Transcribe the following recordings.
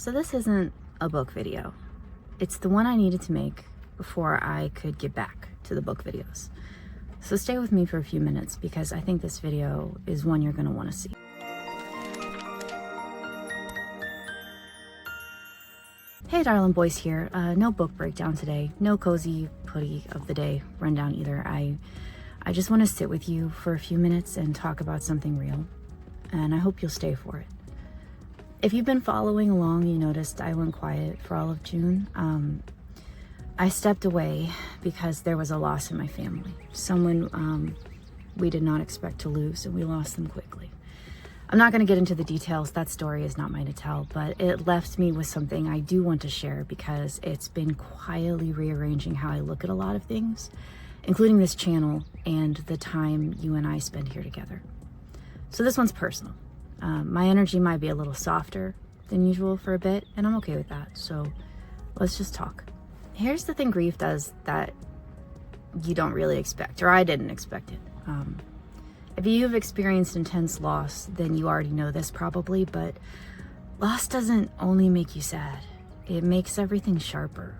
So this isn't a book video. It's the one I needed to make before I could get back to the book videos. So stay with me for a few minutes because I think this video is one you're gonna wanna see. Hey darling, Boyce here. No book breakdown today. No cozy putty of the day rundown either. I just wanna sit with you for a few minutes and talk about something real. And I hope you'll stay for it. If you've been following along, you noticed I went quiet for all of June. I stepped away because there was a loss in my family. Someone we did not expect to lose, and we lost them quickly. I'm not going to get into the details. That story is not mine to tell, but it left me with something I do want to share because it's been quietly rearranging how I look at a lot of things, including this channel and the time you and I spend here together. So this one's personal. My energy might be a little softer than usual for a bit, and I'm okay with that. So let's just talk. Here's the thing grief does that you don't really expect, or I didn't expect it. If you've experienced intense loss, then you already know this probably, but loss doesn't only make you sad. It makes everything sharper.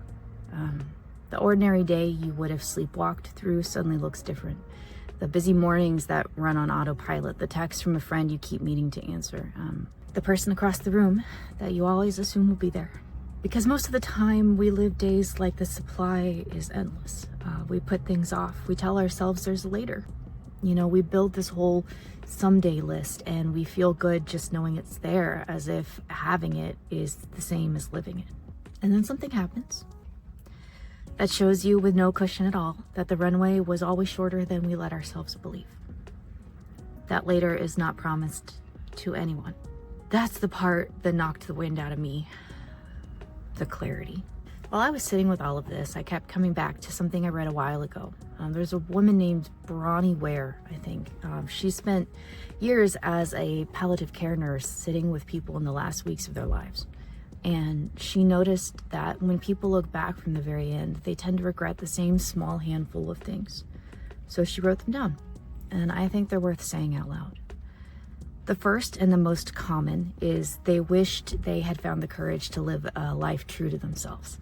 The ordinary day you would have sleepwalked through suddenly looks different. The busy mornings that run on autopilot, the text from a friend you keep meaning to answer, the person across the room that you always assume will be there. Because most of the time we live days like the supply is endless. We put things off. We tell ourselves there's a later. You know, we build this whole someday list and we feel good just knowing it's there, as if having it is the same as living it. And then something happens that shows you with no cushion at all that the runway was always shorter than we let ourselves believe. That later is not promised to anyone. That's the part that knocked the wind out of me. The clarity. While I was sitting with all of this, I kept coming back to something I read a while ago. There's a woman named Bronnie Ware, I think. She spent years as a palliative care nurse sitting with people in the last weeks of their lives. And she noticed that when people look back from the very end, they tend to regret the same small handful of things. So she wrote them down, and I think they're worth saying out loud. The first and the most common is they wished they had found the courage to live a life true to themselves,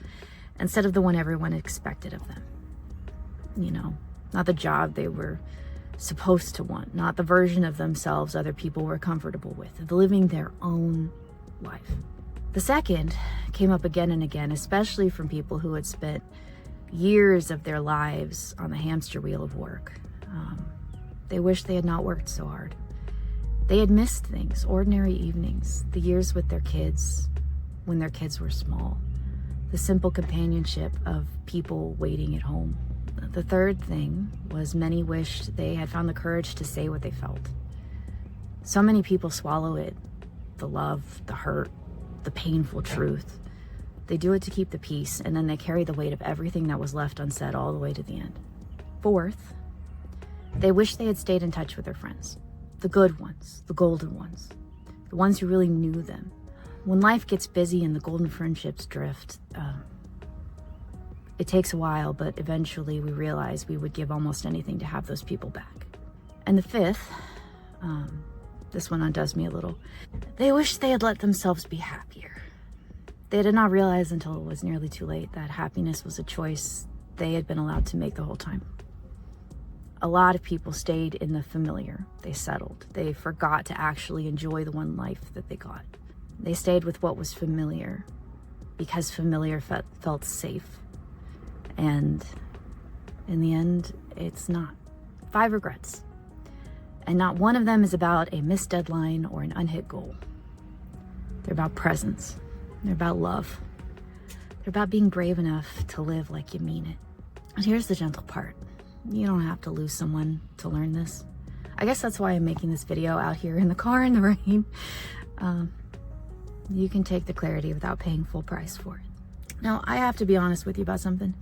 instead of the one everyone expected of them. You know, not the job they were supposed to want, not the version of themselves other people were comfortable with, living their own life. The second came up again and again, especially from people who had spent years of their lives on the hamster wheel of work. They wished they had not worked so hard. They had missed things, ordinary evenings, the years with their kids when their kids were small, the simple companionship of people waiting at home. The third thing was many wished they had found the courage to say what they felt. So many people swallow it, the love, the hurt, the painful truth. They do it to keep the peace, and then they carry the weight of everything that was left unsaid all the way to the end. Fourth, they wish they had stayed in touch with their friends. The good ones, the golden ones, the ones who really knew them. When life gets busy and the golden friendships drift, it takes a while, but eventually we realize we would give almost anything to have those people back. And the fifth, this one undoes me a little. They wish they had let themselves be happier. They did not realize until it was nearly too late that happiness was a choice they had been allowed to make the whole time. A lot of people stayed in the familiar. They settled. They forgot to actually enjoy the one life that they got. They stayed with what was familiar because familiar felt safe. And in the end, it's not. 5 regrets. And not one of them is about a missed deadline or an unhit goal. They're about presence. They're about love. They're about being brave enough to live like you mean it. And here's the gentle part. You don't have to lose someone to learn this. I guess that's why I'm making this video out here in the car in the rain. You can take the clarity without paying full price for it. Now, I have to be honest with you about something.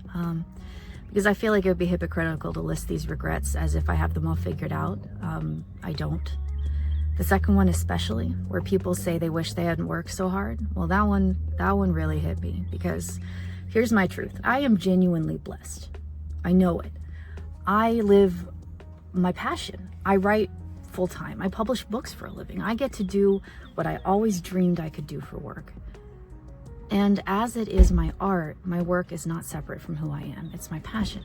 Because I feel like it would be hypocritical to list these regrets as if I have them all figured out. I don't. The second one especially, where people say they wish they hadn't worked so hard. Well, that one really hit me, because here's my truth. I am genuinely blessed. I know it. I live my passion. I write full-time. I publish books for a living. I get to do what I always dreamed I could do for work. And as it is my art, my work is not separate from who I am. It's my passion.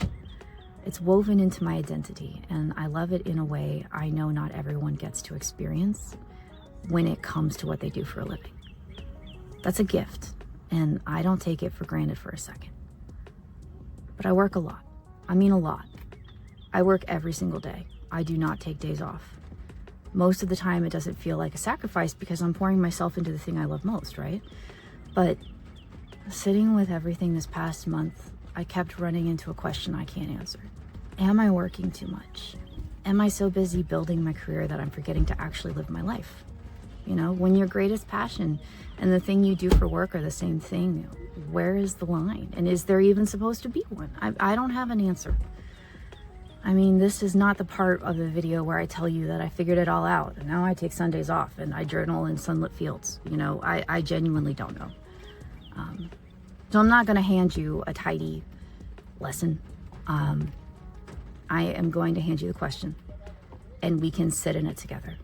It's woven into my identity, and I love it in a way I know not everyone gets to experience when it comes to what they do for a living. That's a gift, and I don't take it for granted for a second. But I work a lot. I mean a lot. I work every single day. I do not take days off. Most of the time it doesn't feel like a sacrifice because I'm pouring myself into the thing I love most, right? But sitting with everything this past month, I kept running into a question I can't answer. Am I working too much? Am I so busy building my career that I'm forgetting to actually live my life? You know, when your greatest passion and the thing you do for work are the same thing, where is the line? And is there even supposed to be one? I don't have an answer. I mean, this is not the part of the video where I tell you that I figured it all out and now I take Sundays off and I journal in sunlit fields. You know, I genuinely don't know. So I'm not going to hand you a tidy lesson. I am going to hand you the question and we can sit in it together.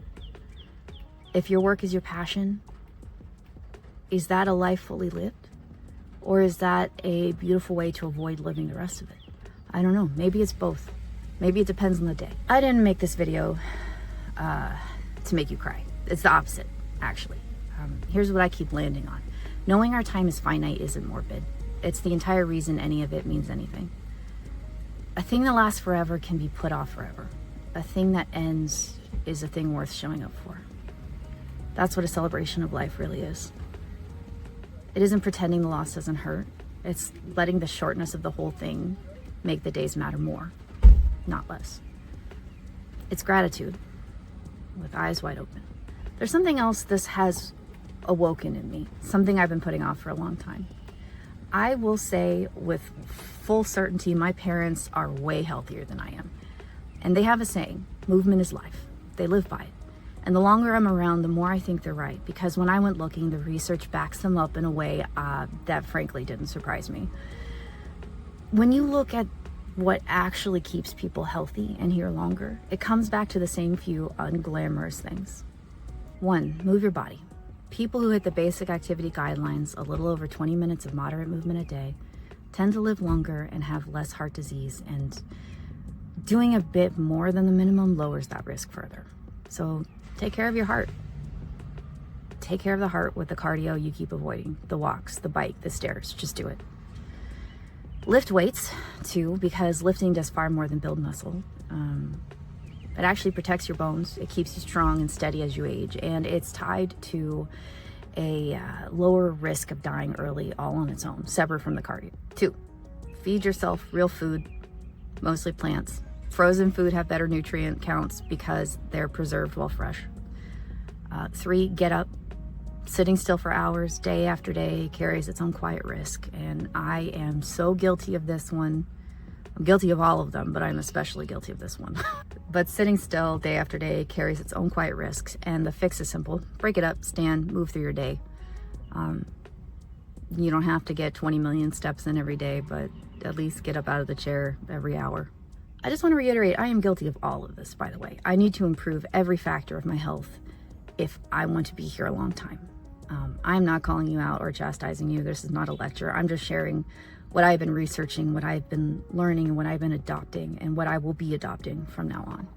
If your work is your passion, is that a life fully lived? Or is that a beautiful way to avoid living the rest of it? I don't know. Maybe it's both. Maybe it depends on the day. I didn't make this video to make you cry. It's the opposite, actually. Here's what I keep landing on. Knowing our time is finite isn't morbid. It's the entire reason any of it means anything. A thing that lasts forever can be put off forever. A thing that ends is a thing worth showing up for. That's what a celebration of life really is. It isn't pretending the loss doesn't hurt. It's letting the shortness of the whole thing make the days matter more, not less. It's gratitude with eyes wide open. There's something else this has awoken in me, something I've been putting off for a long time. I will say with full certainty, my parents are way healthier than I am. And they have a saying, movement is life. They live by it. And the longer I'm around, the more I think they're right. Because when I went looking, the research backs them up in a way that frankly didn't surprise me. When you look at what actually keeps people healthy and here longer, it comes back to the same few unglamorous things. 1, move your body. People who hit the basic activity guidelines, a little over 20 minutes of moderate movement a day, tend to live longer and have less heart disease, and doing a bit more than the minimum lowers that risk further. So take care of your heart. Take care of the heart with the cardio you keep avoiding, the walks, the bike, the stairs. Just do it. Lift weights too, because lifting does far more than build muscle. It actually protects your bones. It keeps you strong and steady as you age, and it's tied to a lower risk of dying early all on its own, separate from the cardio. 2, feed yourself real food, mostly plants. Frozen food have better nutrient counts because they're preserved while fresh. 3, get up. Sitting still for hours, day after day, carries its own quiet risk, and I am so guilty of this one. I'm guilty of all of them, but I'm especially guilty of this one. But sitting still day after day carries its own quiet risks, and the fix is simple. Break it up, stand, move through your day. You don't have to get 20 million steps in every day, but at least get up out of the chair every hour. I just want to reiterate, I am guilty of all of this, by the way. I need to improve every factor of my health if I want to be here a long time. I'm not calling you out or chastising you. This is not a lecture. I'm just sharing what I've been researching, what I've been learning, what I've been adopting, and what I will be adopting from now on.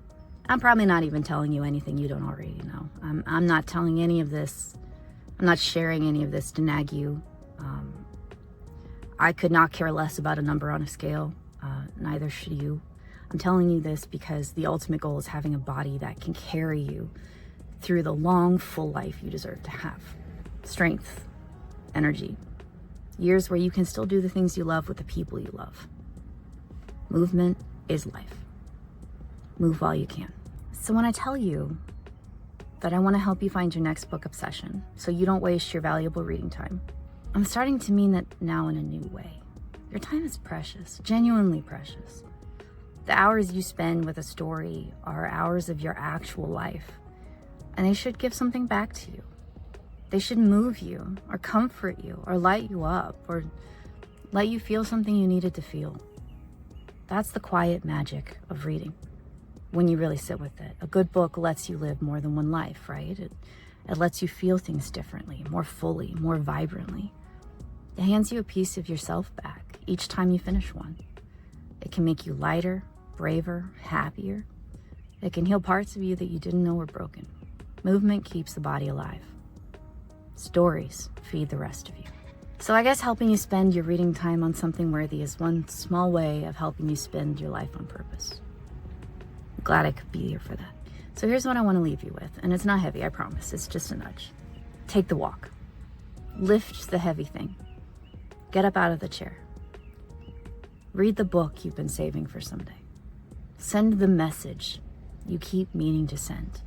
I'm probably not even telling you anything you don't already know. I'm not telling any of this. I'm not sharing any of this to nag you. I could not care less about a number on a scale. Neither should you. I'm telling you this because the ultimate goal is having a body that can carry you through the long, full life you deserve to have. Strength, energy, years where you can still do the things you love with the people you love. Movement is life. Move while you can. So when I tell you that I want to help you find your next book obsession so you don't waste your valuable reading time, I'm starting to mean that now in a new way. Your time is precious, genuinely precious. The hours you spend with a story are hours of your actual life, and they should give something back to you. They should move you or comfort you or light you up or let you feel something you needed to feel. That's the quiet magic of reading when you really sit with it. A good book lets you live more than one life, right? It lets you feel things differently, more fully, more vibrantly. It hands you a piece of yourself back each time you finish one. It can make you lighter, braver, happier. It can heal parts of you that you didn't know were broken. Movement keeps the body alive. Stories feed the rest of you. So I guess helping you spend your reading time on something worthy is one small way of helping you spend your life on purpose. I'm glad I could be here for that. So here's what I want to leave you with, and it's not heavy, I promise. It's just a nudge. Take the walk. Lift the heavy thing. Get up out of the chair. Read the book you've been saving for someday. Send the message you keep meaning to send.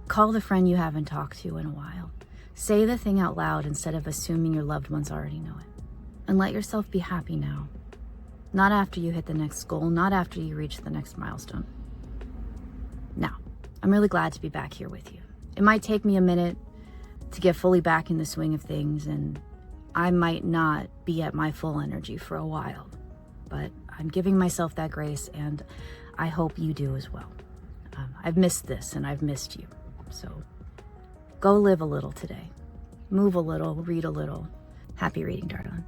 Call the friend you haven't talked to in a while. Say the thing out loud instead of assuming your loved ones already know it. And let yourself be happy now. Not after you hit the next goal, not after you reach the next milestone. Now, I'm really glad to be back here with you. It might take me a minute to get fully back in the swing of things, and I might not be at my full energy for a while, but I'm giving myself that grace, and I hope you do as well. I've missed this, and I've missed you. So go live a little today. Move a little, read a little. Happy reading, darling.